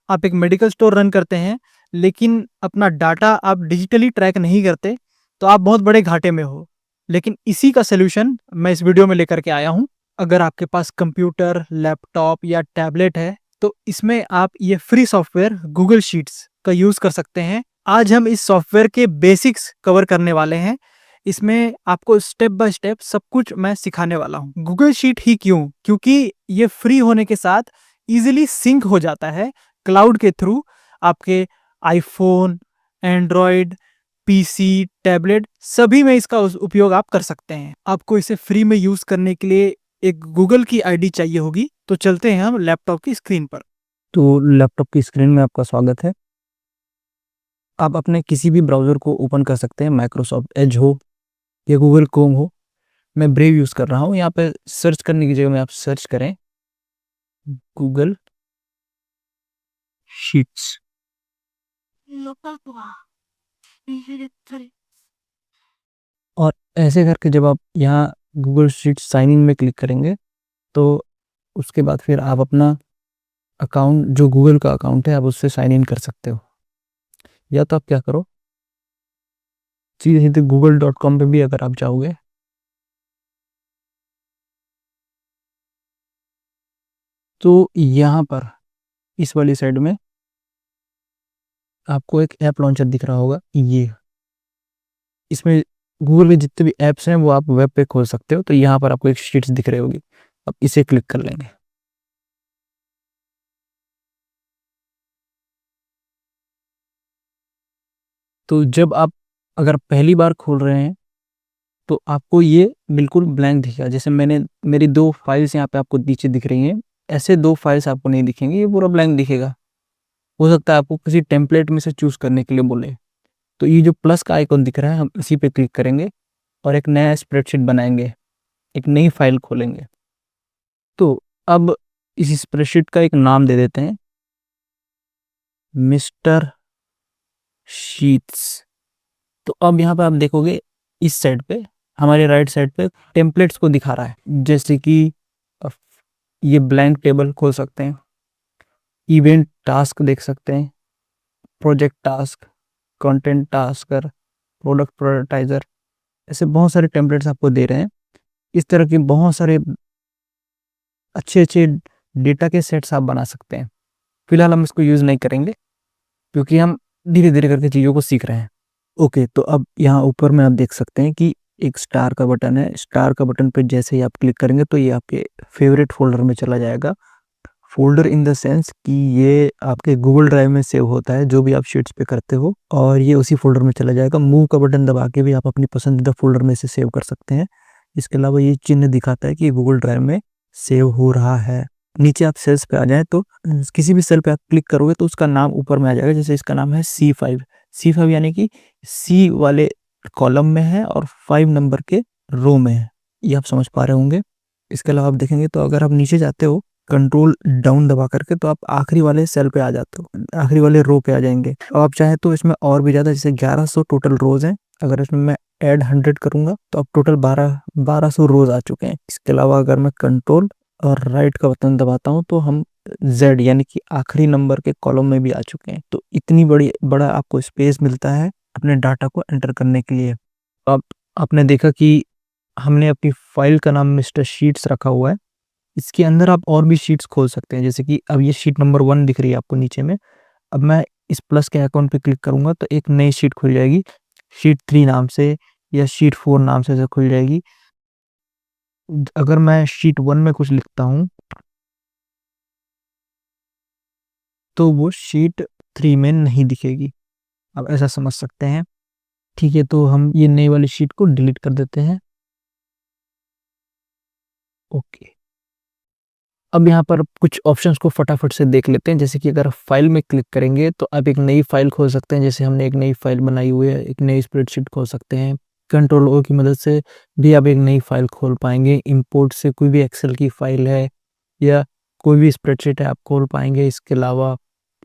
आप एक medical store run करते हैं, लेकिन अपना डाटा आप डिजिटली ट्रैक नहीं करते, तो आप बहुत बड़े घाटे में हो। लेकिन इसी का सॉल्यूशन मैं इस वीडियो में लेकर के आया हूँ। अगर आपके पास कंप्यूटर, लैपटॉप या टैबलेट है, तो इसमें आप ये फ्री सॉफ्टवेयर गूगल शीट्स का यूज़ कर सकते हैं। आज हम इस सॉफ्टवेयर के बेसिक्स कवर करने वाले हैं। इसमें आपको स्टेप बाय स्टेप सब कुछ मैं सिखाने वाला हूँ। गूगल शीट ही क्यों? क्योंकि ये फ्री होने के साथ ईज़िली सिंक हो जाता है क्लाउड के थ्रू आपके आईफ़ोन, एंड्रॉयड, पीसी, टैबलेट सभी में इसका उपयोग आप कर सकते हैं। आपको इसे फ्री में यूज़ करने के लिए एक गूगल की आईडी चाहिए होगी, तो चलते हैं हम लैपटॉप की स्क्रीन पर। तो लैपटॉप की स्क्रीन में आपका स्वागत है। आप अपने किसी भी ब्राउज़र को ओपन कर सकते हैं, माइक्रोसॉफ्ट एज हो या गूगल क्रोम हो। मैं ब्रेव यूज़ कर रहा हूँ। यहाँ पे सर्च करने की जगह में आप सर्च करें गूगल शीट्स। और ऐसे करके जब आप यहाँ गूगल शीट्स साइन इन में क्लिक करेंगे, तो उसके बाद फिर आप अपना अकाउंट, जो गूगल का अकाउंट है, आप उससे साइन इन कर सकते हो। या तो आप क्या करो, सीधे google.com पे भी अगर आप जाओगे, तो यहाँ पर इस वाली साइड में आपको एक ऐप लॉन्चर दिख रहा होगा। ये इसमें गूगल के जितने भी ऐप्स हैं वो आप वेब पे खोल सकते हो। तो यहाँ पर आपको एक शीट्स दिख रही होगी, आप इसे क्लिक कर लेंगे। तो जब आप अगर पहली बार खोल रहे हैं, तो आपको ये बिल्कुल ब्लैंक दिखेगा। जैसे मैंने मेरी 2 फाइल्स यहाँ पे आपको नीचे दिख रही हैं, ऐसे 2 फाइल्स आपको नहीं दिखेंगी, ये पूरा ब्लैंक दिखेगा। हो सकता है आपको किसी टेम्पलेट में से चूज़ करने के लिए बोले। तो ये जो प्लस का आइकॉन दिख रहा है, हम इसी पे क्लिक करेंगे और एक नया स्प्रेडशीट बनाएँगे, एक नई फाइल खोलेंगे। तो अब इस स्प्रेडशीट का एक नाम दे देते हैं, मिस्टर शीट्स। तो अब यहाँ पे आप देखोगे इस साइड पे, हमारे राइट साइड पे टेम्पलेट्स को दिखा रहा है। जैसे कि अ, ये ब्लैंक टेबल खोल सकते हैं, इवेंट टास्क देख सकते हैं, project task, content tasker, product prioritizer, ऐसे बहुत सारे टेम्पलेट्स आपको दे रहे हैं। इस तरह के बहुत सारे अच्छे-अच्छे डेटा के सेट्स आप बना सकते हैं। फिलहाल हम इसको यूज़ नहीं करेंगे, क्योंकि हम धीरे-धीरे करके चीज़ों को सीख रहे हैं। ओके, तो अब यहाँ ऊपर में आप देख सकते हैं कि एक स्टार का बटन है। स्टार का बटन पे जैसे ही आप क्लिक करेंगे, तो ये आपके फेवरेट फ़ोल्डर में चला जाएगा। फ़ोल्डर इन द सेंस कि ये आपके गूगल ड्राइव में सेव होता है, जो भी आप शीट्स पे करते हो, और ये उसी फ़ोल्डर में चला जाएगा। मूव का बटन दबा के भी आप अपनी पसंदीदा फ़ोल्डर में से सेव कर सकते हैं। इसके अलावा ये चिन्ह दिखाता है कि गूगल ड्राइव में सेव हो रहा है। नीचे आप सेल्स पे आ जाएँ, तो किसी भी सेल पे आप क्लिक करोगे तो उसका नाम ऊपर में आ जाएगा। जैसे इसका नाम है C5। C5 यानी कि सी वाले कॉलम में है और 5 नंबर के रो में है। ये आप समझ पा रहे होंगे। इसके अलावा आप देखेंगे तो अगर आप नीचे जाते हो कंट्रोल डाउन दबा करके, तो आप आखिरी वाले सेल पे आ जाते हो, आखिरी वाले रो पे आ जाएँगे। अब आप चाहें तो इसमें और भी ज़्यादा, जैसे 1100 टोटल रोज़ हैं। अगर इसमें मैं ऐड 100 करूँगा, तो अब टोटल 1200 रोज़ आ चुके हैं। इसके अलावा अगर मैं कंट्रोल और राइट का बटन दबाता हूँ, तो हम ज़ेड यानी कि आखिरी नंबर के कॉलम में भी आ चुके हैं। तो इतनी बड़ा आपको स्पेस मिलता है अपने डाटा को एंटर करने के लिए। अब आपने देखा कि हमने अपनी फाइल का नाम मिस्टर शीट्स रखा हुआ है। इसके अंदर आप और भी शीट्स खोल सकते हैं। जैसे कि अब ये शीट नंबर 1 दिख रही है आपको नीचे में। अब मैं इस प्लस के आइकॉन पे क्लिक करूँगा, तो एक नई शीट खुल जाएगी, शीट 3 नाम से या शीट 4 नाम से ऐसे खुल जाएगी। अगर मैं शीट 1 में कुछ लिखता हूँ, तो वो शीट 3 में नहीं दिखेगी। आप ऐसा समझ सकते हैं। ठीक है, तो हम ये नई वाली शीट को डिलीट कर देते हैं। ओके। अब यहाँ पर कुछ ऑप्शंस को फटाफट से देख लेते हैं। जैसे कि अगर फाइल में क्लिक करेंगे, तो आप एक नई फाइल खोल सकते हैं। जैसे हमने एक नई फाइल बनाई हुई है, एक नई स्प्रेडशीट खोल सकते हैं। कंट्रोल ओ की मदद से भी आप एक नई फाइल खोल पाएँगे। इंपोर्ट से कोई भी एक्सेल की फाइल है या कोई भी स्प्रेडशीट है, आप खोल पाएँगे। इसके अलावा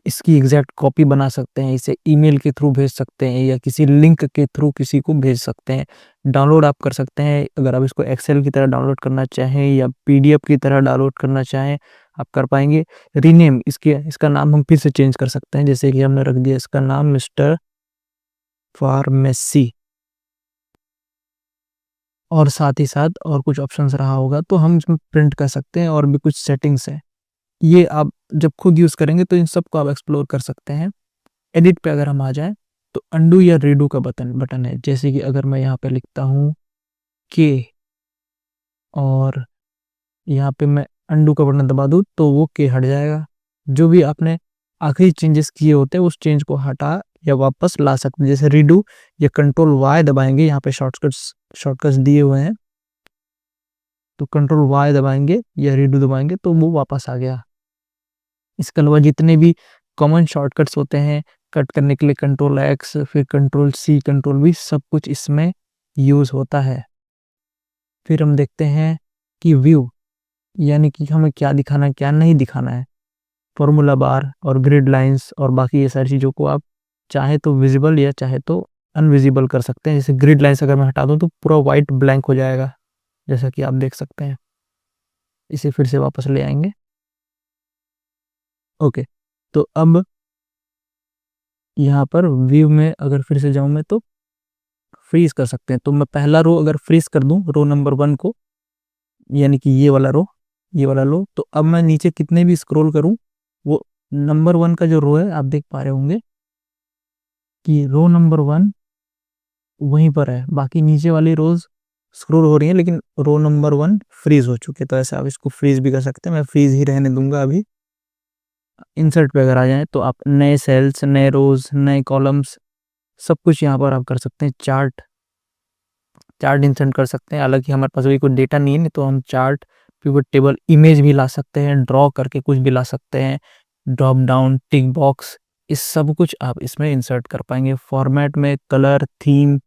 इसकी एग्जैक्ट कॉपी बना सकते हैं, इसे ईमेल के थ्रू भेज सकते हैं या किसी लिंक के थ्रू किसी को भेज सकते हैं। डाउनलोड आप कर सकते हैं, अगर आप इसको एक्सेल की तरह डाउनलोड करना चाहें या पीडीएफ की तरह डाउनलोड करना चाहें, आप कर पाएंगे। रीनेम, इसका नाम हम फिर से चेंज कर सकते हैं, जैसे कि हमने रख दिया इसका नाम मिस्टर फार्मेसी, और साथ ही साथ और कुछ ऑप्शंस रहा होगा तो हम इसमें प्रिंट कर सकते हैं, और भी कुछ सेटिंग्स है। ये आप जब खुद यूज करेंगे तो इन सबको आप एक्सप्लोर कर सकते हैं। एडिट पे अगर हम आ जाएं तो अंडू या रीडू का बटन है, जैसे कि अगर मैं यहाँ पे लिखता हूँ के और यहाँ पे मैं अंडू का बटन दबा दूँ तो वो के हट जाएगा। जो भी आपने आखिरी चेंजेस किए होते हैं उस चेंज को हटा या वापस ला सकते हैं। जैसे रीडू या कंट्रोल वाई दबाएंगे, यहाँ पे शॉर्टकट्स दिए हुए हैं, तो कंट्रोल वाई दबाएंगे या रीडू दबाएंगे तो वो वापस आ गया। इसके अलावा जितने भी कॉमन शॉर्टकट्स होते हैं कट करने के लिए, कंट्रोल एक्स, फिर कंट्रोल सी, कंट्रोल वी, सब कुछ इसमें यूज होता है। फिर हम देखते हैं कि व्यू, यानी कि हमें क्या दिखाना है क्या नहीं दिखाना है। फॉर्मूला बार और ग्रिड लाइंस और बाकी ये सारी चीज़ों को आप चाहे तो विजिबल या चाहे तो अनविजिबल कर सकते हैं। जैसे ग्रिड लाइंस अगर मैं हटा दूं तो पूरा वाइट ब्लैंक हो जाएगा, जैसा कि आप देख सकते हैं। इसे फिर से वापस ले आएंगे। ओके, तो अब यहाँ पर व्यू में अगर फिर से जाऊं मैं तो फ्रीज कर सकते हैं। तो मैं पहला रो अगर फ्रीज कर दूं, रो नंबर 1 को, यानी कि ये वाला रो, तो अब मैं नीचे कितने भी स्क्रॉल करूं वो नंबर 1 का जो रो है आप देख पा रहे होंगे कि रो नंबर 1 वहीं पर है, बाकी नीचे वाली रोज स्क्रॉल हो रही है लेकिन रो नंबर 1 फ्रीज हो चुके। तो ऐसे आप इसको फ्रीज भी कर सकते हैं, मैं फ्रीज ही रहने दूंगा अभी। इंसर्ट पे अगर आ जाए तो आप नए सेल्स, नए रोज, नए कॉलम्स, सब कुछ यहाँ पर आप कर सकते हैं। चार्ट इंसर्ट कर सकते हैं, हालांकि हमारे पास अभी कोई डेटा नहीं है, नहीं तो हम चार्ट, पिवट टेबल, इमेज भी ला सकते हैं, ड्रॉ करके कुछ भी ला सकते हैं, ड्रॉप डाउन, टिक बॉक्स, इस सब कुछ आप इसमें इंसर्ट कर पाएंगे। फॉर्मेट में कलर, थीम,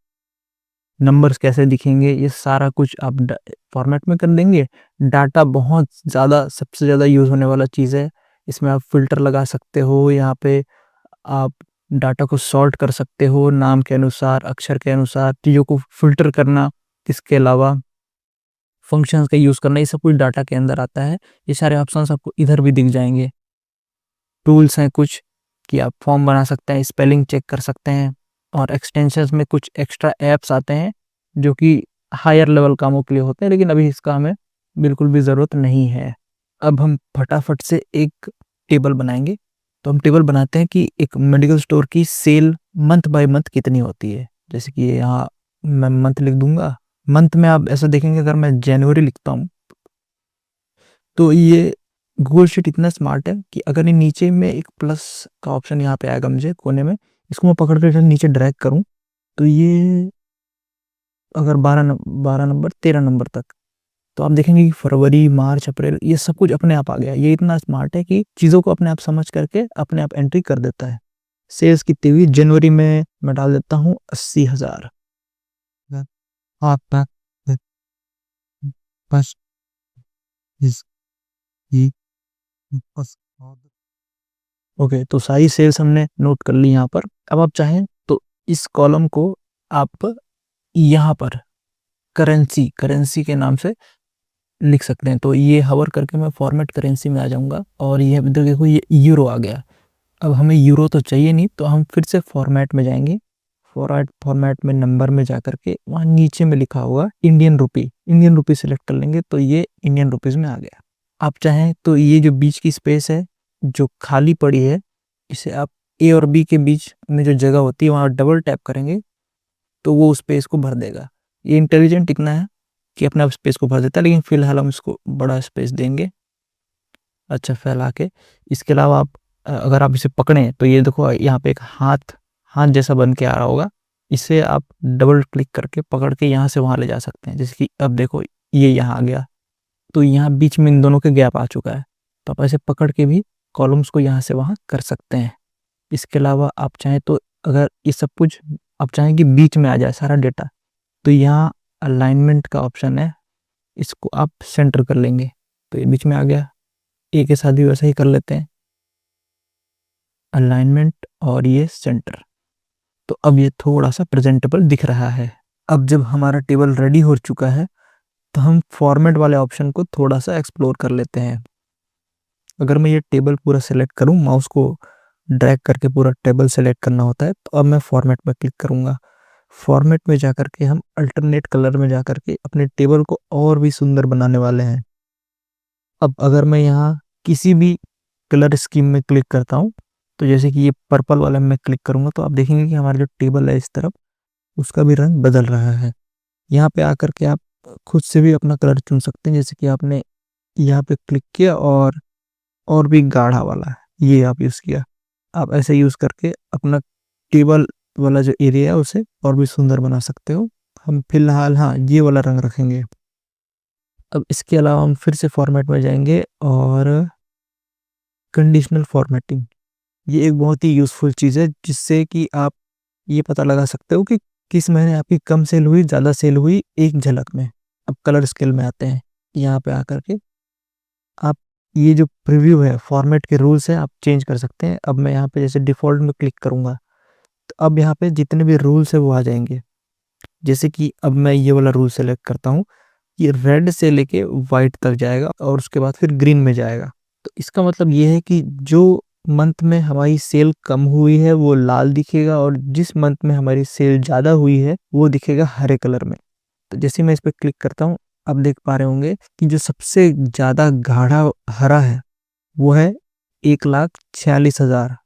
नंबर्स कैसे दिखेंगे, ये सारा कुछ आप फॉर्मेट में कर देंगे। डाटा बहुत ज़्यादा, सबसे ज़्यादा यूज़ होने वाला चीज़ है, इसमें आप फिल्टर लगा सकते हो। यहाँ पे आप डाटा को सॉर्ट कर सकते हो नाम के अनुसार, अक्षर के अनुसार, चीज़ों को फिल्टर करना, इसके अलावा फंक्शंस का यूज़ करना, ये सब कुछ डाटा के अंदर आता है। ये सारे ऑप्शंस आपको इधर भी दिख जाएंगे। टूल्स हैं कुछ कि आप फॉर्म बना सकते हैं, स्पेलिंग चेक कर सकते हैं, और एक्सटेंशंस में कुछ एक्स्ट्रा ऐप्स आते हैं जो कि हायर लेवल कामों के लिए होते हैं, लेकिन अभी इसका हमें बिल्कुल भी ज़रूरत नहीं है। अब हम फटाफट से एक टेबल बनाएंगे। तो हम टेबल बनाते हैं कि एक मेडिकल स्टोर की सेल मंथ बाय मंथ कितनी होती है। जैसे कि यहाँ मैं मंथ लिख दूंगा। मंथ में आप ऐसा देखेंगे अगर मैं जनवरी लिखता हूँ तो ये गूगल शीट इतना स्मार्ट है कि अगर ये नीचे में एक प्लस का ऑप्शन यहाँ पे आएगा मुझे कोने में, इसको मैं पकड़ कर नीचे ड्रैग करूँ तो ये अगर 12 नंबर 13 नंबर तक, तो आप देखेंगे कि फरवरी, मार्च, अप्रैल, ये सब कुछ अपने आप आ गया। ये इतना स्मार्ट है कि चीज़ों को अपने आप समझ करके अपने आप एंट्री कर देता है। सेल्स कितनी हुई जनवरी में, मैं डाल देता हूँ 80,000। ओके, तो सारी सेल्स हमने नोट कर ली यहाँ पर। अब आप चाहें तो इस कॉलम को आप यहाँ पर करेंसी के नाम से लिख सकते हैं। तो ये हवर करके मैं फॉर्मेट करेंसी में आ जाऊंगा और ये देखो ये यूरो आ गया। अब हमें यूरो तो चाहिए नहीं, तो हम फिर से फॉर्मेट में जाएंगे। फॉर्मेट में नंबर में जा करके वहाँ नीचे में लिखा होगा इंडियन रुपी सेलेक्ट कर लेंगे तो ये इंडियन रुपीज़ में आ गया। आप चाहें तो ये जो बीच की स्पेस है जो खाली पड़ी है, इसे आप ए और बी के बीच में जो जगह होती है वहाँ डबल टैप करेंगे तो वो स्पेस को भर देगा। ये इंटेलिजेंट इतना है कि अपने आप स्पेस को भर देता है, लेकिन फिलहाल हम इसको बड़ा स्पेस देंगे, अच्छा फैला के। इसके अलावा आप अगर आप इसे पकड़ें तो ये देखो यहाँ पे एक हाथ जैसा बन के आ रहा होगा, इसे आप डबल क्लिक करके पकड़ के यहाँ से वहाँ ले जा सकते हैं। जैसे कि अब देखो ये यहाँ आ गया, तो यहाँ बीच में इन दोनों के गैप आ चुका है, तो आप ऐसे पकड़ के भी कॉलम्स को यहाँ से वहाँ कर सकते हैं। इसके अलावा आप चाहें तो अगर ये सब कुछ आप चाहें कि बीच में आ जाए सारा डेटा, तो यहाँ अलाइनमेंट का ऑप्शन है, इसको आप सेंटर कर लेंगे तो ये बीच में आ गया। ए के साथ भी वैसा ही कर लेते हैं, अलाइनमेंट और ये सेंटर। तो अब ये थोड़ा सा प्रेजेंटेबल दिख रहा है। अब जब हमारा टेबल रेडी हो चुका है तो हम फॉर्मेट वाले ऑप्शन को थोड़ा सा एक्सप्लोर कर लेते हैं। अगर मैं ये टेबल पूरा सेलेक्ट करूँ, माउस को ड्रैग करके पूरा टेबल सेलेक्ट करना होता है, तो अब मैं फॉर्मेट में क्लिक करूँगा। फॉर्मेट में जाकर के हम अल्टरनेट कलर में जाकर के अपने टेबल को और भी सुंदर बनाने वाले हैं। अब अगर मैं यहाँ किसी भी कलर स्कीम में क्लिक करता हूँ, तो जैसे कि ये पर्पल वाला में क्लिक करूँगा, तो आप देखेंगे कि हमारा जो टेबल है इस तरफ, उसका भी रंग बदल रहा है। यहाँ पे आकर के आप खुद से भी अपना कलर चुन सकते हैं, जैसे कि आपने यहाँ पे क्लिक किया और भी गाढ़ा वाला है, ये आप यूज़ किया। आप ऐसे यूज़ करके अपना टेबल वाला जो एरिया है उसे और भी सुंदर बना सकते हो। हम फिलहाल हाँ, ये वाला रंग रखेंगे। अब इसके अलावा हम फिर से फॉर्मेट में जाएँगे और कंडीशनल फॉर्मेटिंग, ये एक बहुत ही यूज़फुल चीज़ है, जिससे कि आप ये पता लगा सकते हो कि किस महीने आपकी कम सेल हुई, ज़्यादा सेल हुई, एक झलक में। अब कलर स्केल में आते हैं। यहाँ पे आकर के आप ये जो प्रीव्यू है, फॉर्मेट के रूल्स हैं, आप चेंज कर सकते हैं। अब मैं यहाँ पे जैसे डिफ़ॉल्ट में क्लिक करूँगा, तो अब यहाँ पे जितने भी रूल्स हैं वो आ जाएँगे। जैसे कि अब मैं ये वाला रूल सेलेक्ट करता हूँ, ये रेड से लेके व्हाइट तक जाएगा और उसके बाद फिर ग्रीन में जाएगा। तो इसका मतलब ये है कि जो मंथ में हमारी सेल कम हुई है वो लाल दिखेगा, और जिस मंथ में हमारी सेल ज़्यादा हुई है वो दिखेगा हरे कलर में। तो जैसे मैं इस पे क्लिक करता हूँ, आप देख पा रहे होंगे कि जो सबसे ज़्यादा गाढ़ा हरा है वो है 1,46,000,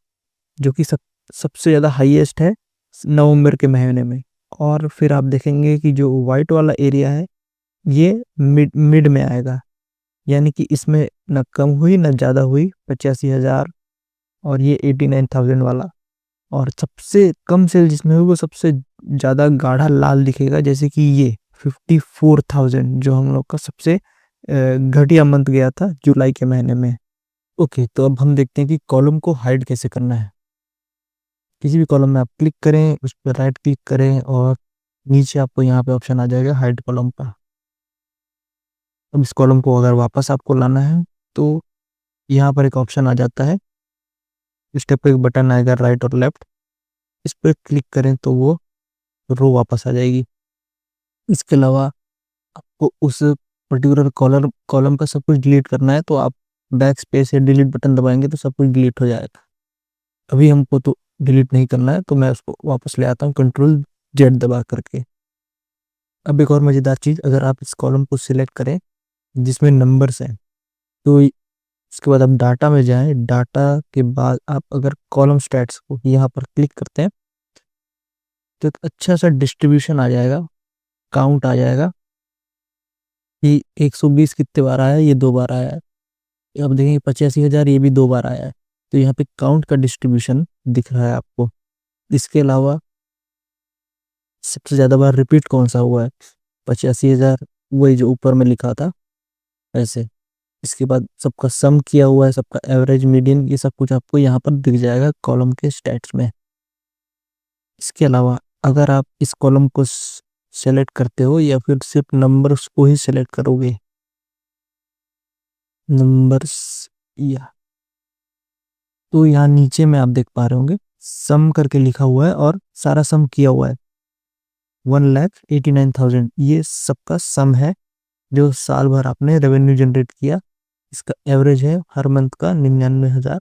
जो कि सबसे ज़्यादा हाईएस्ट है नवंबर के महीने में। और फिर आप देखेंगे कि जो व्हाइट वाला एरिया है ये मिड मिड में आएगा, यानी कि इसमें ना कम हुई ना ज़्यादा हुई, 85,000। और ये 89,000 वाला, और सबसे कम सेल जिसमें हुई वो सबसे ज़्यादा गाढ़ा लाल दिखेगा, जैसे कि ये 54,000 जो हम लोग का सबसे घटिया मंथ गया था जुलाई के महीने में। ओके, तो अब हम देखते हैं कि कॉलम को हाइड कैसे करना है। किसी भी कॉलम में आप क्लिक करें, उस पर राइट क्लिक करें और नीचे आपको यहाँ पे ऑप्शन आ जाएगा हाइड कॉलम का। अब इस कॉलम को अगर वापस आपको लाना है तो यहाँ पर एक ऑप्शन आ जाता है, इस टाइप का एक बटन आएगा राइट और लेफ्ट, इस पर क्लिक करें तो वो रो वापस आ जाएगी। इसके अलावा आपको उस पर्टिकुलर कॉलम का सब कुछ डिलीट करना है, तो आप बैक स्पेस या डिलीट बटन दबाएंगे तो सब कुछ डिलीट हो जाएगा। अभी हमको तो डिलीट नहीं करना है, तो मैं उसको वापस ले आता हूँ कंट्रोल जेड दबा करके। अब एक और मज़ेदार चीज़, अगर आप इस कॉलम को सिलेक्ट करें जिसमें नंबर्स हैं, तो इसके बाद आप डाटा में जाएं, डाटा के बाद आप अगर कॉलम स्टैट्स को यहाँ पर क्लिक करते हैं तो एक अच्छा सा डिस्ट्रीब्यूशन आ जाएगा, काउंट आ जाएगा कि 120 कितने बार आया है, ये 2 बार आया है। अब देखेंगे 85,000 ये भी 2 बार आया है, तो यहाँ पे काउंट का डिस्ट्रीब्यूशन दिख रहा है आपको। इसके अलावा सबसे ज़्यादा बार रिपीट कौन सा हुआ है, 85,000, वही जो ऊपर में लिखा था ऐसे। इसके बाद सबका सम किया हुआ है, सबका एवरेज, मीडियन, ये सब कुछ आपको यहाँ पर दिख जाएगा कॉलम के स्टैट्स में। इसके अलावा अगर आप इस कॉलम को सेलेक्ट करते हो या फिर सिर्फ नंबर्स को ही सेलेक्ट करोगे, नंबर्स, या तो यहाँ नीचे में आप देख पा रहे होंगे सम करके लिखा हुआ है और सारा सम किया हुआ है 1,89,000, ये सबका सम है जो साल भर आपने रेवेन्यू जनरेट किया। इसका एवरेज है हर मंथ का 99,000,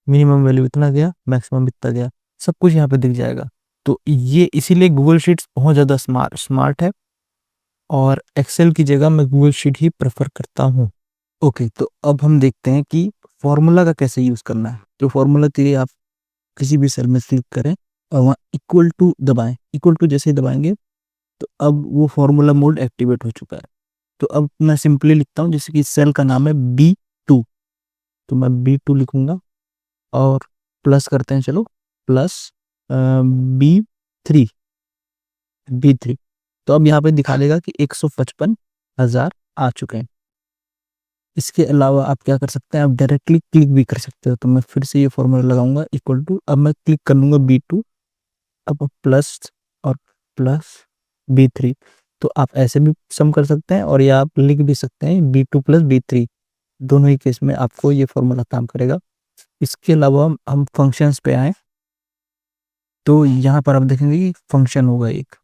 मिनिमम वैल्यू इतना गया, मैक्सिमम इतना गया, सब कुछ यहाँ पे दिख जाएगा। तो ये इसीलिए गूगल शीट्स बहुत ज़्यादा स्मार्ट है, और एक्सेल की जगह मैं गूगल शीट ही प्रेफर करता हूँ। ओके, तो अब हम देखते हैं कि फॉर्मूला का कैसे यूज़ करना है। तो फॉर्मूला के लिए आप किसी भी सेल में क्लिक करें और वहाँ इक्वल टू दबाएं। इक्वल टू जैसे ही दबाएंगे तो अब वो फॉर्मूला मोड एक्टिवेट हो चुका है। तो अब मैं सिंपली लिखता हूँ, जैसे कि सेल का नाम है B2, तो मैं B2 लिखूंगा और प्लस करते हैं, चलो प्लस B3, B3। तो अब यहाँ पे दिखा देगा कि 155,000 आ चुके हैं। इसके अलावा आप क्या कर सकते हैं, आप डायरेक्टली क्लिक भी कर सकते हो। तो मैं फिर से ये फॉर्मूला लगाऊंगा इक्वल टू, अब मैं क्लिक कर लूंगा B2, अब प्लस और प्लस B3। तो आप ऐसे भी सम कर सकते हैं और या आप लिख भी सकते हैं B2 प्लस B3, दोनों ही केस में आपको ये फॉर्मूला काम करेगा। इसके अलावा हम फंक्शंस पे आए तो यहाँ पर आप देखेंगे कि फंक्शन होगा एक।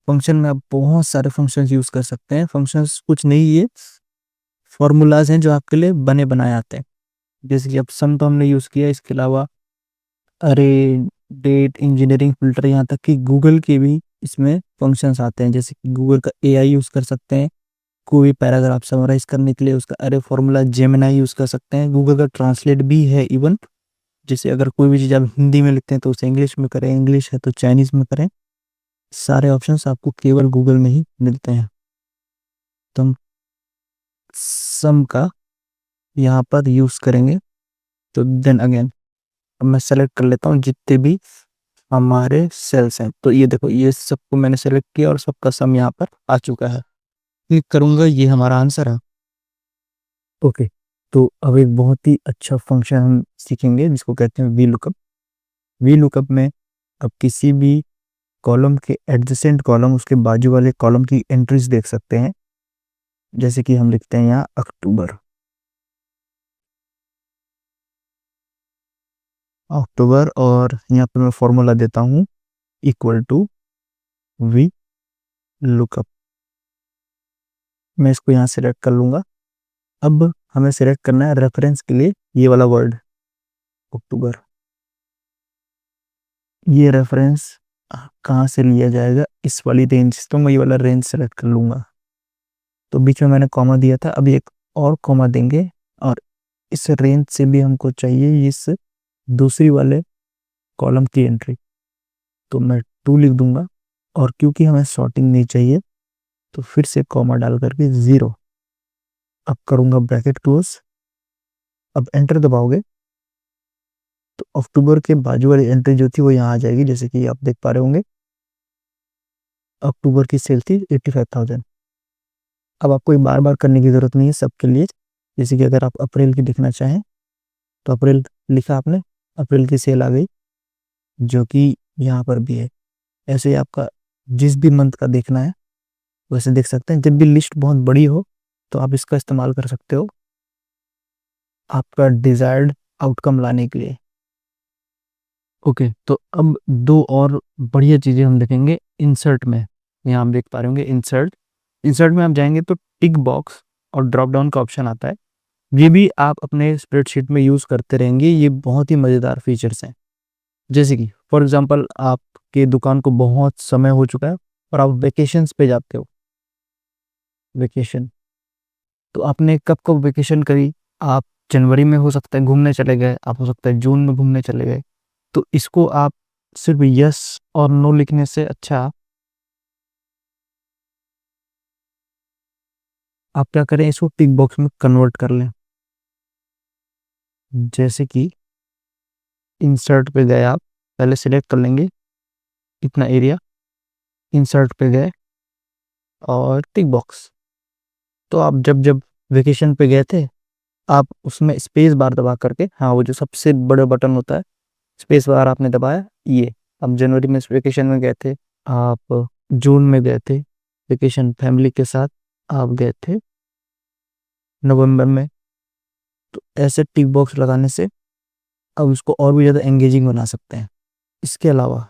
फंक्शन में आप बहुत सारे फंक्शंस यूज कर सकते हैं। फंक्शंस कुछ नहीं, ये फॉर्मूलाज हैं जो आपके लिए बने बनाए आते हैं। जैसे कि अब सम तो हमने यूज़ किया, इसके अलावा अरे, डेट, इंजीनियरिंग फिल्टर, यहाँ तक कि गूगल के भी इसमें फंक्शंस आते हैं। जैसे कि गूगल का एआई यूज़ कर सकते हैं कोई पैराग्राफ समराइज करने के लिए, उसका अरे फॉर्मूला जेमिनाई यूज़ कर सकते हैं। गूगल का ट्रांसलेट भी है इवन, जैसे अगर कोई भी चीज़ आप हिंदी में लिखते हैं तो उसे इंग्लिश में करें, इंग्लिश है तो चाइनीज़ में करें। सारे ऑप्शंस आपको केवल गूगल में ही मिलते हैं। तो हम सम का यहाँ पर यूज़ करेंगे। तो देन अगेन अब मैं सेलेक्ट कर लेता हूँ जितने भी हमारे सेल्स हैं। तो ये देखो, ये सबको मैंने सेलेक्ट किया और सबका सम यहाँ पर आ चुका है। क्लिक करूँगा, ये हमारा आंसर है। ओके, तो अब एक बहुत ही अच्छा फंक्शन हम सीखेंगे जिसको कहते हैं वी लुकअप। वी लुकअप में अब किसी भी कॉलम के एडजेसेंट कॉलम, उसके बाजू वाले कॉलम की एंट्रीज देख सकते हैं। जैसे कि हम लिखते हैं यहाँ अक्टूबर, अक्टूबर, और यहाँ पे मैं फॉर्मूला देता हूँ इक्वल टू वी लुकअप। मैं इसको यहाँ सेलेक्ट कर लूँगा। अब हमें सेलेक्ट करना है रेफरेंस के लिए ये वाला वर्ड अक्टूबर। ये रेफरेंस कहाँ से लिया जाएगा, इस वाली रेंज, तो मैं ये वाला रेंज सेलेक्ट कर लूँगा। तो बीच में मैंने कॉमा दिया था, अभी एक और कॉमा देंगे, और इस रेंज से भी हमको चाहिए इस दूसरी वाले कॉलम की एंट्री। तो मैं 2 लिख दूंगा, और क्योंकि हमें सॉर्टिंग नहीं चाहिए तो फिर से कॉमा डाल करके 0। अब करूंगा ब्रैकेट क्लोज। अब एंटर दबाओगे तो अक्टूबर के बाजू वाली एंट्री जो थी वो यहाँ आ जाएगी। जैसे कि आप देख पा रहे होंगे, अक्टूबर की सेल थी 85,000। अब आपको ये बार बार करने की जरूरत नहीं है सबके लिए। जैसे कि अगर आप अप्रैल की देखना चाहें तो अप्रैल लिखा आपने, अप्रैल की सेल आ गई जो कि यहाँ पर भी है। ऐसे ही आपका जिस भी मंथ का देखना है वैसे देख सकते हैं। जब भी लिस्ट बहुत बड़ी हो तो आप इसका इस्तेमाल कर सकते हो आपका डिजायर्ड आउटकम लाने के लिए। ओके, तो अब दो और बढ़िया चीज़ें हम देखेंगे इंसर्ट में। यहाँ हम देख पा रहे होंगे इंसर्ट। इंसर्ट में आप जाएंगे तो टिक बॉक्स और ड्रॉप डाउन का ऑप्शन आता है। ये भी आप अपने स्प्रेडशीट में यूज़ करते रहेंगे। ये बहुत ही मज़ेदार फीचर्स हैं। जैसे कि फॉर एग्जांपल आपके दुकान को बहुत समय हो चुका है और आप वेकेशंस पे जाते हो। वेकेशन, तो आपने कब कब वेकेशन करी, आप जनवरी में हो सकता है घूमने चले गए, आप हो सकता है जून में घूमने चले गए। तो इसको आप सिर्फ यस और नो लिखने से अच्छा आप क्या करें, इसको टिक बॉक्स में कन्वर्ट कर लें। जैसे कि इंसर्ट पे गए, आप पहले सिलेक्ट कर लेंगे इतना एरिया, इंसर्ट पे गए और टिक बॉक्स। तो आप जब जब वेकेशन पे गए थे आप उसमें स्पेस बार दबा करके, हाँ वो जो सबसे बड़ा बटन होता है स्पेस बार आपने दबाया, ये अब जनवरी में वेकेशन में गए थे, आप जून में गए थे वेकेशन फैमिली के साथ, आप गए थे नवंबर में। तो ऐसे टिक बॉक्स लगाने से अब उसको और भी ज़्यादा एंगेजिंग बना सकते हैं। इसके अलावा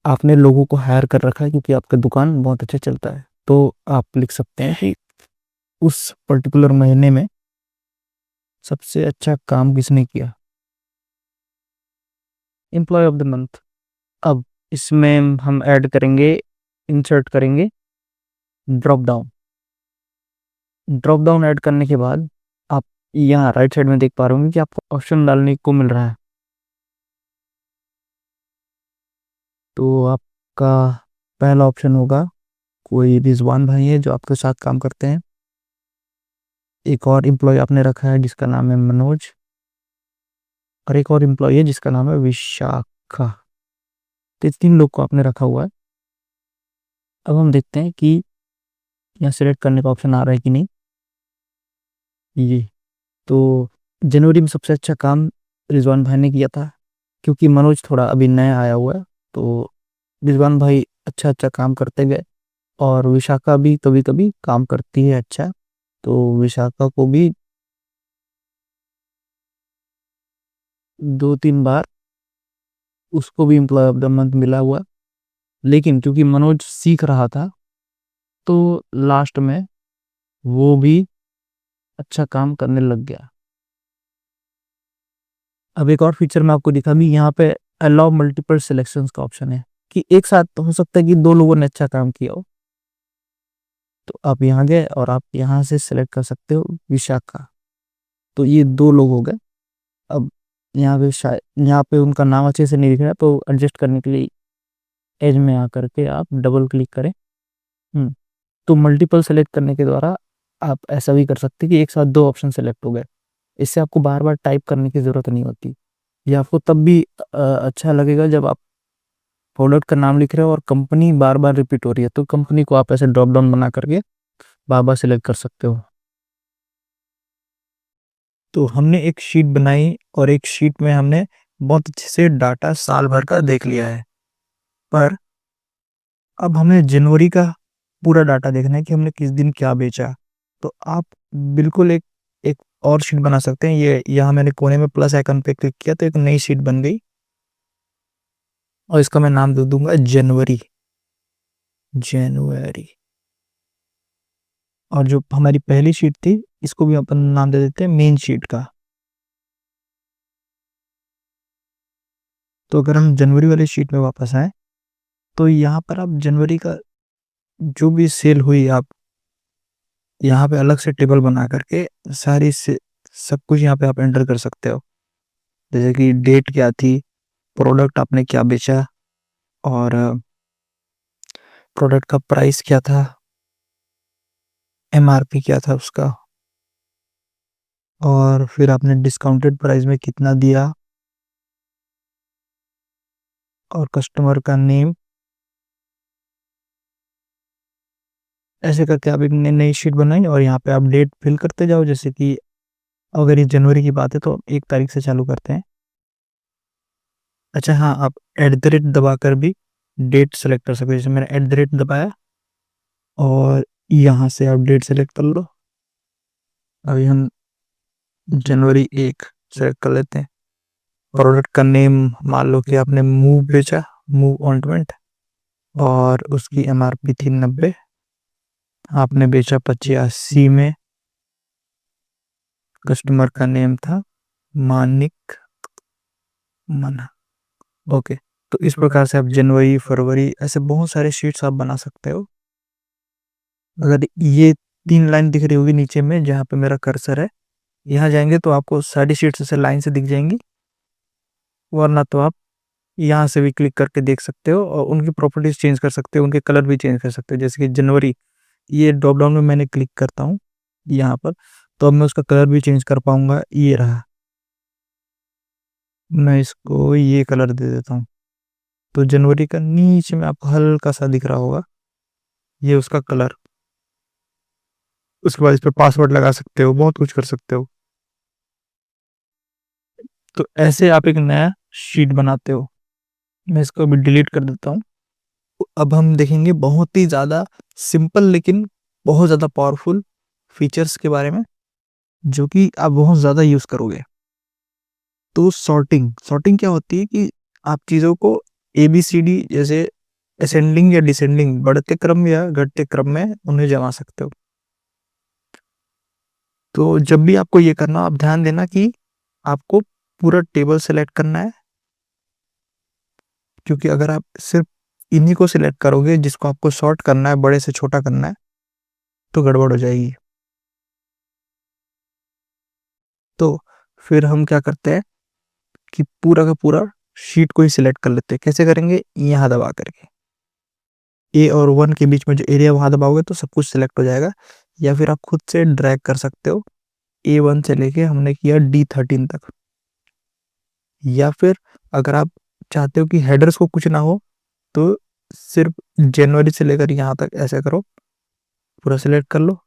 आपने लोगों को हायर कर रखा है क्योंकि आपका दुकान बहुत अच्छा चलता है, तो आप लिख सकते हैं कि उस पर्टिकुलर महीने में सबसे अच्छा काम किसने किया, एम्प्लॉय ऑफ द मंथ। अब इसमें हम ऐड करेंगे, इंसर्ट करेंगे drop down. Drop down add करने के बाद आप यहाँ राइट साइड में देख पा रहे होंगे कि आपको ऑप्शन डालने को मिल रहा है। तो आपका पहला ऑप्शन होगा, कोई रिजवान भाई है जो आपके साथ काम करते हैं, एक और एम्प्लॉय आपने रखा है जिसका नाम है मनोज, और एक और एम्प्लॉय है जिसका नाम है विशाखा। तो 3 लोग को आपने रखा हुआ है। अब हम देखते हैं कि यहाँ सिलेक्ट करने का ऑप्शन आ रहा है कि नहीं। ये तो जनवरी में सबसे अच्छा काम रिजवान भाई ने किया था, क्योंकि मनोज थोड़ा अभी नया आया हुआ है। तो रिजवान भाई अच्छा अच्छा काम करते गए, और विशाखा भी कभी कभी काम करती है अच्छा, तो विशाखा को भी 2-3 बार उसको भी एम्प्लॉय ऑफ द मंथ मिला हुआ। लेकिन क्योंकि मनोज सीख रहा था तो लास्ट में वो भी अच्छा काम करने लग गया। अब एक और फीचर मैं आपको दिखा भी, यहाँ पे अलाउ मल्टीपल सिलेक्शंस का ऑप्शन है कि एक साथ हो सकता है कि 2 लोगों ने अच्छा काम किया हो। तो आप यहाँ गए और आप यहाँ से सिलेक्ट कर सकते हो विशाखा। तो ये 2 लोग हो गए। अब यहाँ पे शायद यहाँ पे उनका नाम अच्छे से नहीं दिख रहा है, तो एडजस्ट करने के लिए एज में आकर के आप डबल क्लिक करें। तो मल्टीपल सेलेक्ट करने के द्वारा आप ऐसा भी कर सकते हैं कि एक साथ 2 ऑप्शन सेलेक्ट हो गए। इससे आपको बार बार टाइप करने की ज़रूरत नहीं होती। ये आपको तब भी अच्छा लगेगा जब आप प्रोडक्ट का नाम लिख रहे हो और कंपनी बार बार रिपीट हो रही है, तो कंपनी को आप ऐसे ड्रॉप डाउन बना करके बार बार सेलेक्ट कर सकते हो। तो हमने एक शीट बनाई और एक शीट में हमने बहुत अच्छे से डाटा साल भर का देख लिया है, पर अब हमें जनवरी का पूरा डाटा देखना है कि हमने किस दिन क्या बेचा। तो आप बिल्कुल एक एक और शीट बना सकते हैं। ये यहाँ मैंने कोने में प्लस आइकन पे क्लिक किया तो एक नई शीट बन गई और इसका मैं नाम दे दूंगा जनवरी। जनवरी। और जो हमारी पहली शीट थी इसको भी अपन नाम दे देते हैं मेन शीट का। तो अगर हम जनवरी वाली शीट में वापस आए तो यहाँ पर आप जनवरी का जो भी सेल हुई आप यहाँ पे अलग से टेबल बना करके सारी से सब कुछ यहाँ पे आप एंटर कर सकते हो। जैसे कि डेट क्या थी, प्रोडक्ट आपने क्या बेचा, और प्रोडक्ट का प्राइस क्या था, एमआरपी क्या था उसका, और फिर आपने डिस्काउंटेड प्राइस में कितना दिया, और कस्टमर का नेम। ऐसे करके आप एक नई शीट बनाएंगे और यहाँ पे आप डेट फिल करते जाओ। जैसे कि अगर ये जनवरी की बात है तो 1 तारीख से चालू करते हैं। अच्छा हाँ, आप एट द रेट दबाकर भी डेट सेलेक्ट कर सकते हो। जैसे मैंने एट द रेट दबाया और यहाँ से आप डेट सेलेक्ट कर लो। अभी हम जनवरी 1 सेलेक्ट कर लेते हैं। प्रोडक्ट का नेम मान लो कि आपने मूव बेचा, मूव ऑइंटमेंट, और उसकी एमआरपी थी 90, आपने बेचा 85 में। कस्टमर का नेम था मानिक मना। ओके। तो इस प्रकार से आप जनवरी, फरवरी, ऐसे बहुत सारे शीट्स आप बना सकते हो। अगर ये 3 लाइन दिख रही होगी नीचे में जहाँ पे मेरा कर्सर है, यहाँ जाएंगे तो आपको सारी शीट्स ऐसे लाइन से दिख जाएंगी, वरना तो आप यहाँ से भी क्लिक करके देख सकते हो और उनकी प्रॉपर्टीज चेंज कर सकते हो, उनके कलर भी चेंज कर सकते हो। जैसे कि जनवरी, ये ड्रॉप डाउन में मैंने क्लिक करता हूँ यहाँ पर, तो अब मैं उसका कलर भी चेंज कर पाऊंगा। ये रहा, मैं इसको ये कलर दे देता हूँ। तो जनवरी का नीचे में आपको हल्का सा दिख रहा होगा, ये उसका कलर। उसके बाद इस पर पासवर्ड लगा सकते हो, बहुत कुछ कर सकते हो। तो ऐसे आप एक नया शीट बनाते हो। मैं इसको अभी डिलीट कर देता हूँ। अब हम देखेंगे बहुत ही ज़्यादा सिंपल लेकिन बहुत ज़्यादा पावरफुल फीचर्स के बारे में, जो कि आप बहुत ज़्यादा यूज़ करोगे। तो सॉर्टिंग सॉर्टिंग क्या होती है कि आप चीज़ों को ABCD जैसे असेंडिंग या डिसेंडिंग, बढ़ते क्रम या घटते क्रम में उन्हें जमा सकते हो। तो जब भी आपको ये करना, आप ध्यान देना कि आपको पूरा टेबल सेलेक्ट करना है, क्योंकि अगर आप सिर्फ इन्हीं को सिलेक्ट करोगे जिसको आपको सॉर्ट करना है, बड़े से छोटा करना है, तो गड़बड़ हो जाएगी। तो फिर हम क्या करते हैं कि पूरा का पूरा शीट को ही सिलेक्ट कर लेते हैं। कैसे करेंगे? यहाँ दबा करके ए और 1 के बीच में जो एरिया वहां दबाओगे तो सब कुछ सिलेक्ट हो जाएगा। या फिर आप खुद से ड्रैग कर सकते हो, A1 से लेके हमने किया D13 तक। या फिर अगर आप चाहते हो कि हेडर्स को कुछ ना हो तो सिर्फ जनवरी से लेकर यहाँ तक ऐसे करो, पूरा सिलेक्ट कर लो।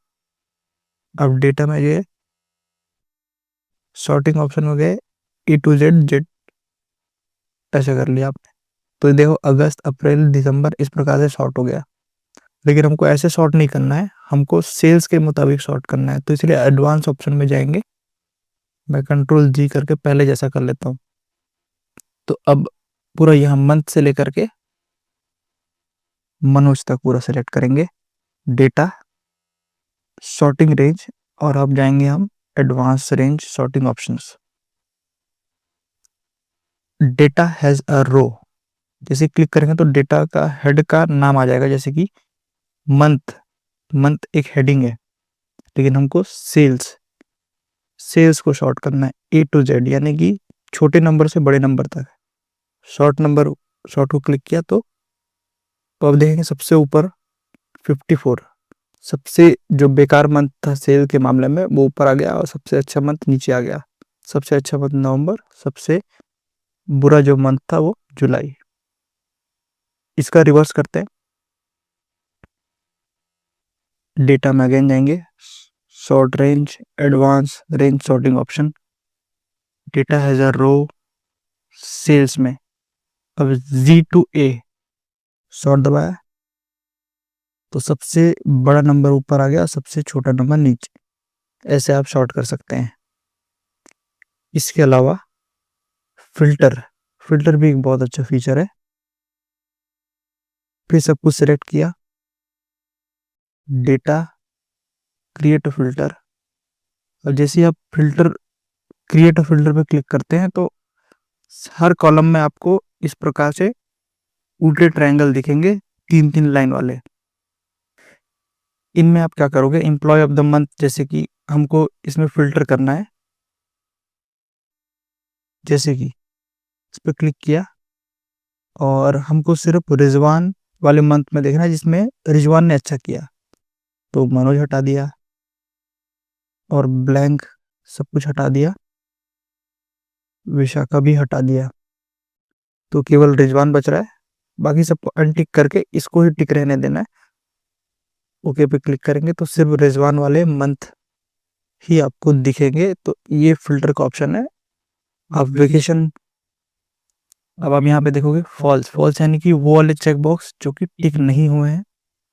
अब डेटा में ये सॉर्टिंग ऑप्शन हो गए A to Z ऐसे कर लिया आपने। तो देखो अगस्त, अप्रैल, दिसंबर इस प्रकार से सॉर्ट हो गया। लेकिन हमको ऐसे सॉर्ट नहीं करना है, हमको सेल्स के मुताबिक सॉर्ट करना है। तो इसलिए एडवांस ऑप्शन में जाएंगे। मैं Ctrl G करके पहले जैसा कर लेता हूँ। तो अब पूरा यहाँ मंथ से लेकर के मनोज तक पूरा सेलेक्ट करेंगे। डेटा, सॉर्टिंग रेंज और अब जाएंगे हम advance range sorting options. Data has a row, जैसे क्लिक करेंगे तो डेटा का हेड का नाम आ जाएगा, जैसे कि मंथ। मंथ एक हेडिंग है, लेकिन हमको सेल्स सेल्स को शॉर्ट करना है A to Z, यानी कि छोटे नंबर से बड़े नंबर तक। शॉर्ट को क्लिक किया तो अब देखेंगे सबसे ऊपर 54, सबसे जो बेकार मंथ था सेल के मामले में वो ऊपर आ गया, और सबसे अच्छा मंथ नीचे आ गया। सबसे अच्छा मंथ नवंबर, सबसे बुरा जो मंथ था वो जुलाई। इसका रिवर्स करते हैं, डेटा में अगेन जाएंगे, sort range advance range sorting option, data has a row cells में। अब Z to A शॉर्ट दबाया तो सबसे बड़ा नंबर ऊपर आ गया, सबसे छोटा नंबर नीचे। ऐसे आप शॉर्ट कर सकते हैं। इसके अलावा फिल्टर फिल्टर भी एक बहुत अच्छा फीचर है। फिर सब कुछ सिलेक्ट किया, डेटा, क्रिएट फिल्टर। और जैसे ही आप क्रिएट फिल्टर पे क्लिक करते हैं तो हर कॉलम में आपको इस प्रकार से उल्टे ट्रायंगल दिखेंगे, 3-3 लाइन वाले। इनमें आप क्या करोगे, एम्प्लॉय ऑफ द मंथ, जैसे कि हमको इसमें फिल्टर करना है, जैसे कि इस पर क्लिक किया और हमको सिर्फ रिजवान वाले मंथ में देखना है जिसमें रिजवान ने अच्छा किया, तो मनोज हटा दिया और ब्लैंक सब कुछ हटा दिया, विशाखा भी हटा दिया, तो केवल रिजवान बच रहा है। बाकी सबको अनटिक करके इसको ही टिक रहने देना है। ओके पे क्लिक करेंगे तो सिर्फ रिजवान वाले मंथ ही आपको दिखेंगे। तो ये फिल्टर का ऑप्शन है। आप वेकेशन, अब आप यहाँ पे देखोगे फॉल्स, फॉल्स यानी कि वो वाले चेक बॉक्स जो कि टिक नहीं हुए हैं,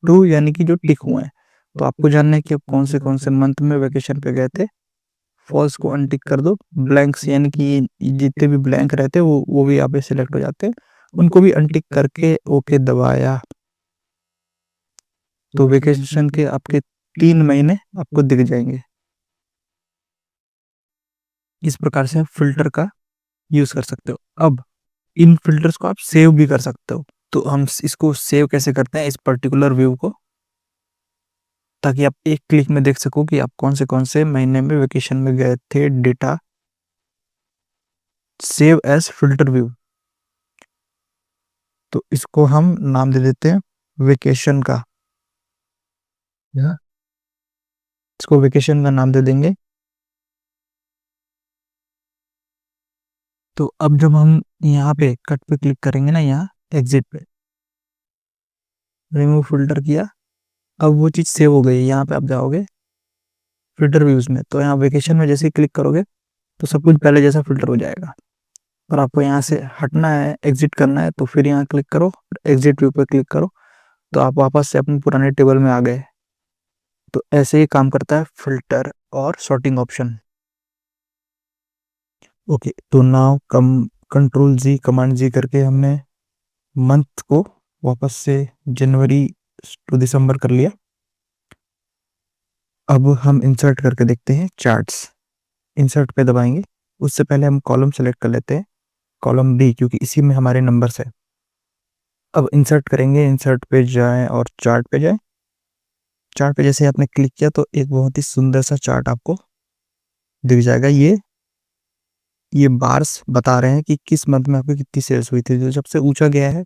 ट्रू यानी कि जो टिक हुए हैं। तो आपको जानना है कि आप कौन से मंथ में वेकेशन पे गए थे, फॉल्स को अनटिक कर दो। ब्लैंक्स यानी कि जितने भी ब्लैंक रहते हैं वो भी यहाँ पे सिलेक्ट हो जाते हैं, उनको भी अनटिक करके ओके दबाया तो वेकेशन के आपके 3 महीने आपको दिख जाएंगे। इस प्रकार से आप फिल्टर का यूज कर सकते हो। अब इन फिल्टर्स को आप सेव भी कर सकते हो। तो हम इसको सेव कैसे करते हैं, इस पर्टिकुलर व्यू को, ताकि आप एक क्लिक में देख सको कि आप कौन से महीने में वेकेशन में गए थे। Data save as filter view, तो इसको हम नाम दे देते हैं वेकेशन का, इसको वेकेशन का नाम दे देंगे। तो अब जब हम यहाँ पे कट पे क्लिक करेंगे ना, यहाँ एग्जिट पे रिमूव फिल्टर किया, अब वो चीज़ सेव हो गई। यहाँ पे आप जाओगे फिल्टर व्यूज में, तो यहाँ वेकेशन में जैसे ही क्लिक करोगे तो सब कुछ पहले जैसा फिल्टर हो जाएगा। और आपको यहाँ से हटना है, एग्जिट करना है, तो फिर यहाँ क्लिक करो, एग्जिट व्यू पे क्लिक करो, तो आप वापस से अपने पुराने टेबल में आ गए। तो ऐसे ही काम करता है फिल्टर और सॉर्टिंग ऑप्शन। ओके, तो नाउ कंट्रोल जी, कमांड जी करके हमने मंथ को वापस से जनवरी टू दिसंबर कर लिया। अब हम इंसर्ट करके देखते हैं चार्ट्स। इंसर्ट पे दबाएंगे, उससे पहले हम कॉलम सेलेक्ट कर लेते हैं, कॉलम बी, क्योंकि इसी में हमारे नंबर्स है। अब इंसर्ट करेंगे, इंसर्ट पे जाएं और चार्ट पे जाएं। चार्ट पे जैसे आपने क्लिक किया तो एक बहुत ही सुंदर सा चार्ट आपको दिख जाएगा। ये बार्स बता रहे हैं कि किस मंथ में आपकी कितनी सेल्स हुई थी। जो सबसे ऊंचा गया है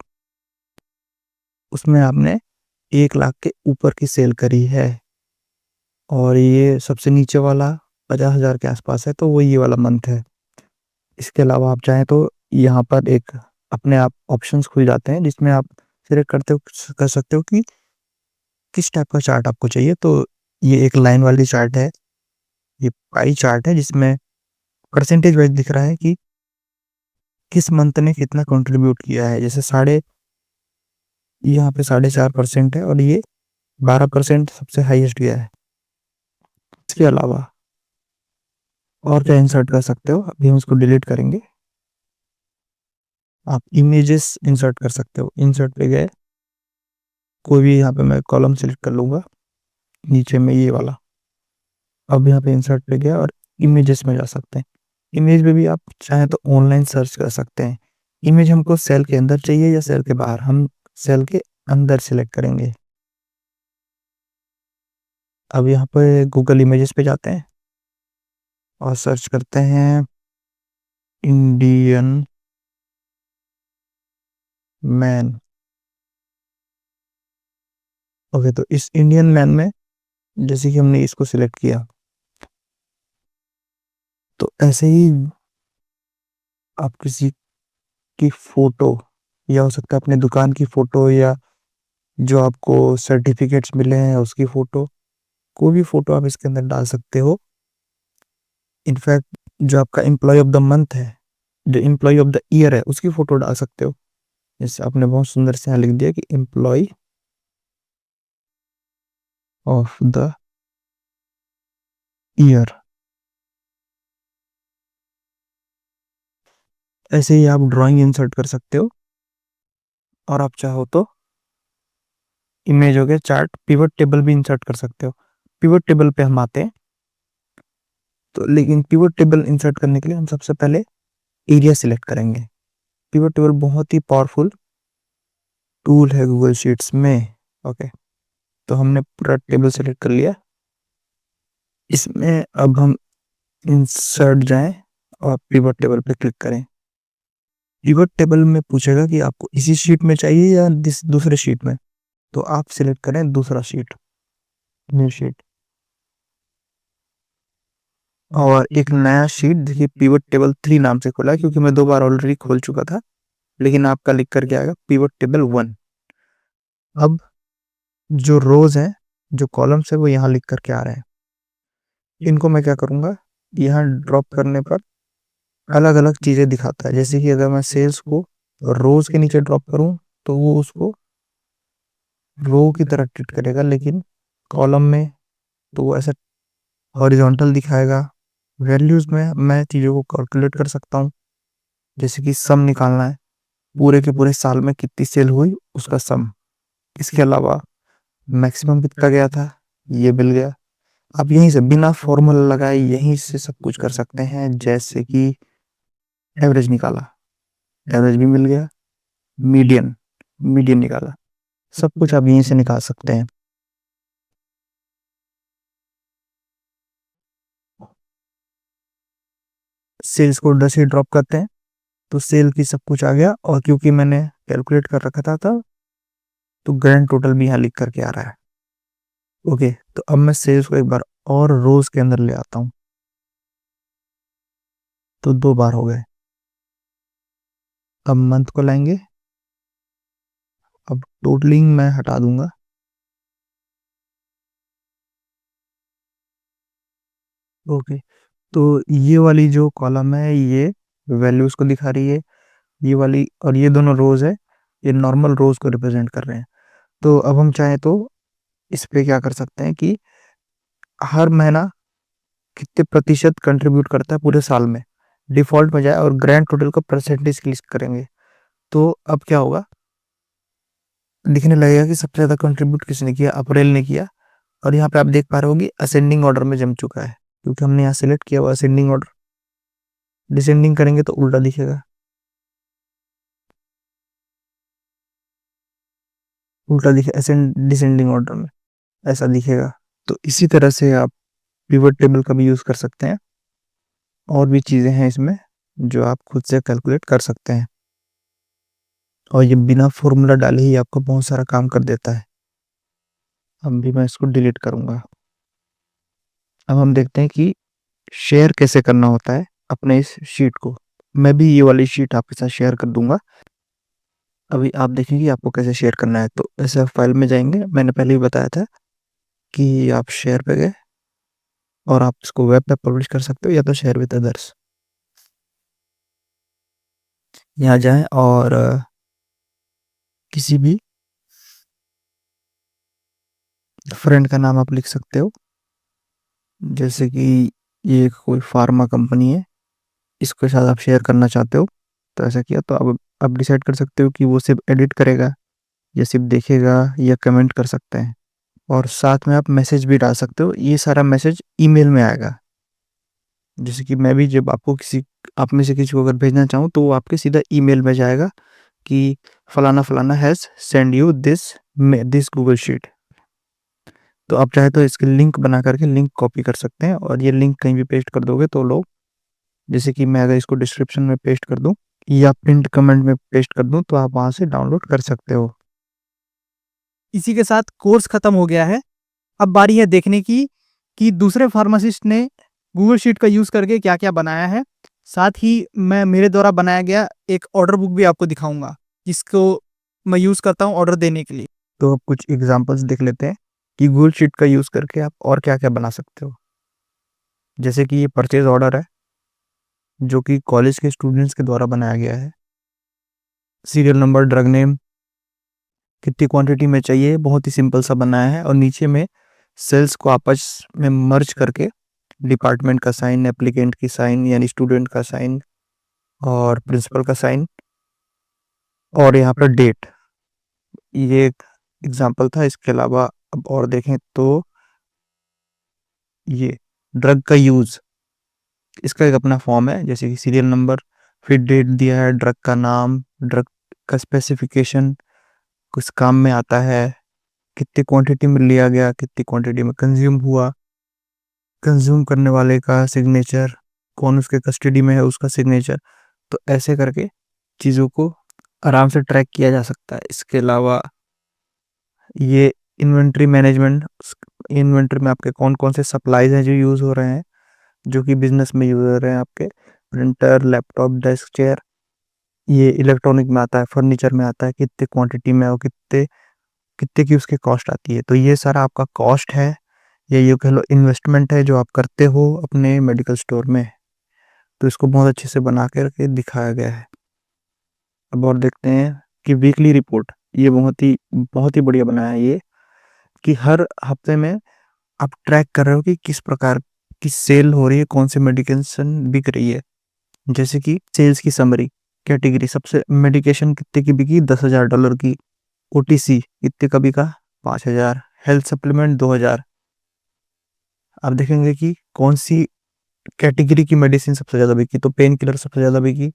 उसमें आपने 1 लाख के ऊपर की सेल करी है, और ये सबसे नीचे वाला 50,000 के आसपास है, तो वो ये वाला मंथ है। इसके अलावा आप चाहें तो यहाँ पर एक अपने आप ऑप्शंस खुल जाते हैं जिसमें आप सिलेक्ट कर सकते हो कि किस टाइप का चार्ट आपको चाहिए। तो ये एक लाइन वाली चार्ट है, ये पाई चार्ट है जिसमें परसेंटेज वाइज दिख रहा है कि किस मंथ ने कितना कंट्रीब्यूट किया है। जैसे यहाँ पे 4.5% है, और ये 12% सबसे हाईएस्ट गया है। इसके अलावा और क्या इंसर्ट कर सकते हो, अभी हम इसको डिलीट करेंगे। आप इमेजेस इंसर्ट कर सकते हो। इंसर्ट पे गए, कोई भी यहाँ पे मैं कॉलम सेलेक्ट कर लूंगा, नीचे में ये वाला, अब यहाँ पे इंसर्ट पे गया और इमेजेस में जा सकते हैं। इमेज में भी आप चाहें तो ऑनलाइन सर्च कर सकते हैं। इमेज हमको सेल के अंदर चाहिए या सेल के बाहर, हम सेल के अंदर सिलेक्ट करेंगे। अब यहाँ पे गूगल इमेजेस पे जाते हैं और सर्च करते हैं इंडियन मैन। ओके, तो इस इंडियन मैन में जैसे कि हमने इसको सिलेक्ट किया, तो ऐसे ही आप किसी की फोटो, या हो सकता है अपने दुकान की फोटो, या जो आपको सर्टिफिकेट्स मिले हैं उसकी फोटो, कोई भी फोटो आप इसके अंदर डाल सकते हो। इनफैक्ट जो आपका एम्प्लॉय ऑफ द मंथ है, जो एम्प्लॉय ऑफ द ईयर है, उसकी फोटो डाल सकते हो। जैसे आपने बहुत सुंदर से यहाँ लिख दिया कि एम्प्लॉय ऑफ द ईयर। ऐसे ही आप ड्राइंग इंसर्ट कर सकते हो। और आप चाहो तो इमेज हो गया, चार्ट, पिवट टेबल भी इंसर्ट कर सकते हो। पिवट टेबल पे हम आते हैं, तो लेकिन पिवट टेबल इंसर्ट करने के लिए हम सबसे पहले एरिया सिलेक्ट करेंगे। पिवट टेबल बहुत ही पावरफुल टूल है गूगल शीट्स में। ओके, तो हमने पूरा टेबल सेलेक्ट कर लिया। इसमें अब हम इंसर्ट जाएं और पिवट टेबल पे क्लिक करें। पिवट टेबल में पूछेगा कि आपको इसी शीट में चाहिए या दूसरे शीट में, तो आप सिलेक्ट करें दूसरा शीट, न्यू शीट। और एक नया शीट देखिए पिवट टेबल 3 नाम से खोला, क्योंकि मैं 2 बार ऑलरेडी खोल चुका था, लेकिन आपका लिख करके आएगा पिवट टेबल 1। अब जो रोज हैं, जो कॉलम्स है, वो यहाँ लिख करके आ रहे हैं। इनको मैं क्या करूँगा, यहाँ ड्रॉप करने पर अलग अलग चीज़ें दिखाता है। जैसे कि अगर मैं सेल्स को रोज के नीचे ड्रॉप करूँ, तो वो उसको रो की तरह ट्रीट करेगा, लेकिन कॉलम में तो वो ऐसा हॉरिजॉन्टल दिखाएगा। वैल्यूज़ में मैं चीज़ों को कैलकुलेट कर सकता हूँ। जैसे कि सम निकालना है, पूरे के पूरे साल में कितनी सेल हुई उसका सम। इसके अलावा मैक्सिमम कितना गया था, ये मिल गया। आप यहीं से बिना फॉर्मूला लगाए यहीं से सब कुछ कर सकते हैं। जैसे कि एवरेज निकाला, एवरेज भी मिल गया। मीडियन, मीडियन निकाला, सब कुछ आप यहीं से निकाल सकते हैं। सेल्स को उधर से ड्रॉप करते हैं, तो सेल की सब कुछ आ गया। और क्योंकि मैंने कैलकुलेट कर रखा था तब, तो ग्रैंड टोटल भी यहाँ लिख करके आ रहा है। ओके, तो अब मैं सेल्स को एक बार और रोज के अंदर ले आता हूँ, तो 2 बार हो गए। अब मंथ को लाएंगे, अब टोटलिंग मैं हटा दूंगा। ओके, तो ये वाली जो कॉलम है ये वैल्यूज को दिखा रही है, ये वाली, और ये दोनों रोज है, ये नॉर्मल रोज को रिप्रेजेंट कर रहे हैं। तो अब हम चाहें तो इस पे क्या कर सकते हैं कि हर महीना कितने प्रतिशत कंट्रीब्यूट करता है पूरे साल में, डिफॉल्ट में जाए और ग्रैंड टोटल का परसेंटेज क्लिक करेंगे। तो अब क्या होगा, दिखने लगेगा कि सबसे ज़्यादा कंट्रीब्यूट किसने किया, अप्रैल ने किया। और यहाँ पे आप देख पा रहे हो कि असेंडिंग ऑर्डर में जम चुका है, क्योंकि हमने यहाँ सेलेक्ट किया हुआ असेंडिंग ऑर्डर। डिसेंडिंग करेंगे तो उल्टा दिखेगा, उल्टा दिखे असेंड डिसेंडिंग ऑर्डर में ऐसा दिखेगा। तो इसी तरह से आप पिवट टेबल का भी यूज़ कर सकते हैं। और भी चीज़ें हैं इसमें जो आप खुद से कैलकुलेट कर सकते हैं, और ये बिना फॉर्मूला डाले ही आपको बहुत सारा काम कर देता है। अब भी मैं इसको डिलीट करूँगा। अब हम देखते हैं कि शेयर कैसे करना होता है अपने इस शीट को। मैं भी ये वाली शीट आपके साथ शेयर कर दूंगा। अभी आप देखेंगे आपको कैसे शेयर करना है। तो ऐसे फाइल में जाएंगे, मैंने पहले ही बताया था कि आप शेयर पे गए और आप इसको वेब पे पब्लिश कर सकते हो या तो शेयर विद अदर्स। यहाँ जाएं और किसी भी फ्रेंड का नाम आप लिख सकते हो। जैसे कि ये कोई फार्मा कंपनी है, इसके साथ आप शेयर करना चाहते हो, तो ऐसा किया तो अब डिसाइड कर सकते हो कि वो सिर्फ एडिट करेगा या सिर्फ देखेगा या कमेंट कर सकते हैं। और साथ में आप मैसेज भी डाल सकते हो। ये सारा मैसेज ईमेल में आएगा। जैसे कि मैं भी जब आपको आप में से किसी को अगर भेजना चाहूँ तो वो आपके सीधा ईमेल में जाएगा कि फलाना फलाना has send you this Google sheet. तो आप चाहे तो इसके लिंक बना करके लिंक कॉपी कर सकते हैं और ये लिंक कहीं भी पेस्ट कर दोगे तो लोग, जैसे कि मैं अगर इसको डिस्क्रिप्शन में पेस्ट कर दूं या पिंड कमेंट में पेस्ट कर दूं तो आप वहां से डाउनलोड कर सकते हो। इसी के साथ कोर्स खत्म हो गया है। अब बारी है देखने की कि दूसरे फार्मासिस्ट ने गूगल शीट का यूज करके क्या क्या बनाया है। साथ ही मैं मेरे द्वारा बनाया गया एक ऑर्डर बुक भी आपको दिखाऊंगा, जिसको मैं यूज करता हूँ ऑर्डर देने के लिए। तो अब कुछ एग्जांपल्स देख लेते हैं कि गूगल शीट का यूज करके आप और क्या क्या बना सकते हो। जैसे कि ये परचेज ऑर्डर है जो कि कॉलेज के स्टूडेंट्स के द्वारा बनाया गया है। सीरियल नंबर, ड्रग नेम, कितनी क्वांटिटी में चाहिए, बहुत ही सिंपल सा बनाया है। और नीचे में सेल्स को आपस में मर्ज करके डिपार्टमेंट का साइन, एप्लीकेंट की साइन यानी स्टूडेंट का साइन और प्रिंसिपल का साइन और यहाँ पर डेट, ये एक एग्जाम्पल था। इसके अलावा अब और देखें तो ये ड्रग का यूज, इसका एक अपना फॉर्म है। जैसे कि सीरियल नंबर, फिर डेट दिया है, ड्रग का नाम, ड्रग का स्पेसिफिकेशन, किस काम में आता है, कितनी क्वांटिटी में लिया गया, कितनी क्वांटिटी में कंज्यूम हुआ, कंज्यूम करने वाले का सिग्नेचर, कौन उसके कस्टडी में है उसका सिग्नेचर। तो ऐसे करके चीज़ों को आराम से ट्रैक किया जा सकता है। इसके अलावा ये इन्वेंट्री मैनेजमेंट, इन्वेंट्री में आपके कौन कौन से सप्लाईज हैं जो यूज़ हो रहे हैं, जो कि बिजनेस में यूज़ हो रहे हैं। आपके प्रिंटर, लैपटॉप, डेस्क, चेयर, ये इलेक्ट्रॉनिक में आता है, फर्नीचर में आता है, कितने क्वांटिटी में और कितने कितने की उसकी कॉस्ट आती है। तो ये सारा आपका कॉस्ट है या ये कह लो इन्वेस्टमेंट है जो आप करते हो अपने मेडिकल स्टोर में। तो इसको बहुत अच्छे से बना करके दिखाया गया है। अब और देखते हैं कि वीकली रिपोर्ट, ये बहुत ही बढ़िया बनाया है ये, कि हर हफ्ते में आप ट्रैक कर रहे हो कि किस प्रकार की सेल हो रही है, कौन सी मेडिकेशन बिक रही है। जैसे कि सेल्स की समरी, कैटेगरी, सबसे मेडिकेशन कितने की बिकी, $10,000 की। ओटीसी कितने का बिका, 5,000। Health supplement 2,000। आप देखेंगे कि कौन सी कैटेगरी की मेडिसिन सबसे ज़्यादा बिकी, तो पेन किलर सबसे ज़्यादा बिकी,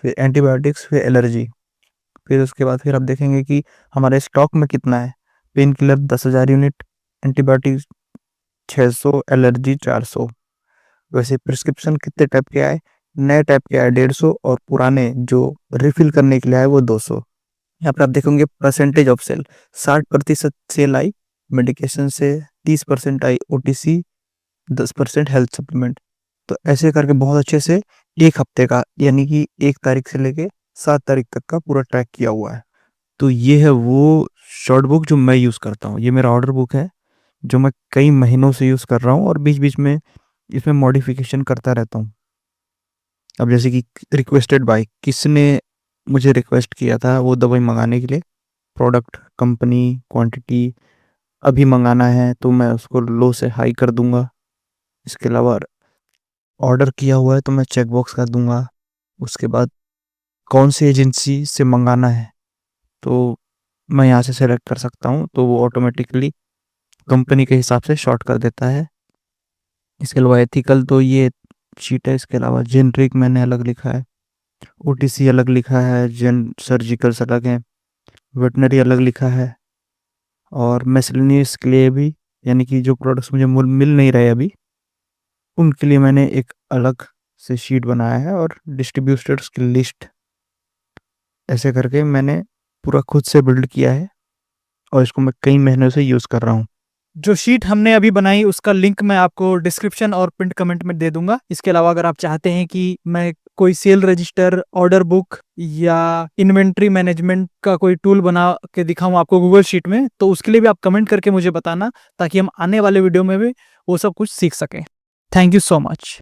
फिर एंटीबायोटिक्स, फिर एलर्जी। फिर उसके बाद फिर आप देखेंगे कि हमारे स्टॉक में कितना है। Pain killer 10,000 unit, antibiotics 600, allergy 400। वैसे प्रिस्क्रिप्शन कितने टाइप के आए, नए टाइप के आए 150 और पुराने जो रिफिल करने के लिए आए वो 200। यहाँ पर आप देखेंगे percentage of sale, 60% sale eye medication से, 30% आई ओटीसी, 10% हेल्थ सप्लीमेंट। तो ऐसे करके बहुत अच्छे से एक हफ्ते का यानी कि 1 तारीख से लेके 7 तारीख तक का पूरा ट्रैक किया हुआ है। तो ये है वो शॉर्ट बुक जो मैं यूज़ करता हूँ। ये मेरा ऑर्डर बुक है जो मैं कई महीनों से यूज़ कर रहा हूँ और बीच बीच में इसमें मॉडिफिकेशन करता रहता हूँ। अब जैसे कि रिक्वेस्टेड बाय, किसने मुझे रिक्वेस्ट किया था वो दवाई मंगाने के लिए, प्रोडक्ट, कंपनी, क्वांटिटी, अभी मंगाना है तो मैं उसको लो से हाई कर दूंगा। इसके अलावा ऑर्डर किया हुआ है तो मैं चेक बॉक्स कर दूंगा। उसके बाद कौन सी एजेंसी से मंगाना है तो मैं यहाँ से सेलेक्ट कर सकता हूँ, तो वो ऑटोमेटिकली कंपनी के हिसाब से शॉर्ट कर देता है। इसके अलावा एथिकल, तो ये शीट है। इसके अलावा जेनरिक मैंने अलग लिखा है, ओटीसी अलग लिखा है, जेन सर्जिकल्स अलग हैं, वेटनरी अलग लिखा है और मिसलेनियस के लिए भी, यानी कि जो प्रोडक्ट्स मुझे मिल नहीं रहे अभी उनके लिए मैंने एक अलग से शीट बनाया है। और डिस्ट्रीब्यूटर्स की लिस्ट, ऐसे करके मैंने पूरा खुद से बिल्ड किया है और इसको मैं कई महीनों से यूज़ कर रहा हूँ। जो शीट हमने अभी बनाई उसका लिंक मैं आपको डिस्क्रिप्शन और पिन कमेंट में दे दूंगा। इसके अलावा अगर आप चाहते हैं कि मैं कोई सेल रजिस्टर, ऑर्डर बुक या इन्वेंट्री मैनेजमेंट का कोई टूल बना के दिखाऊं आपको गूगल शीट में, तो उसके लिए भी आप कमेंट करके मुझे बताना, ताकि हम आने वाले वीडियो में भी वो सब कुछ सीख सकें। Thank you so much.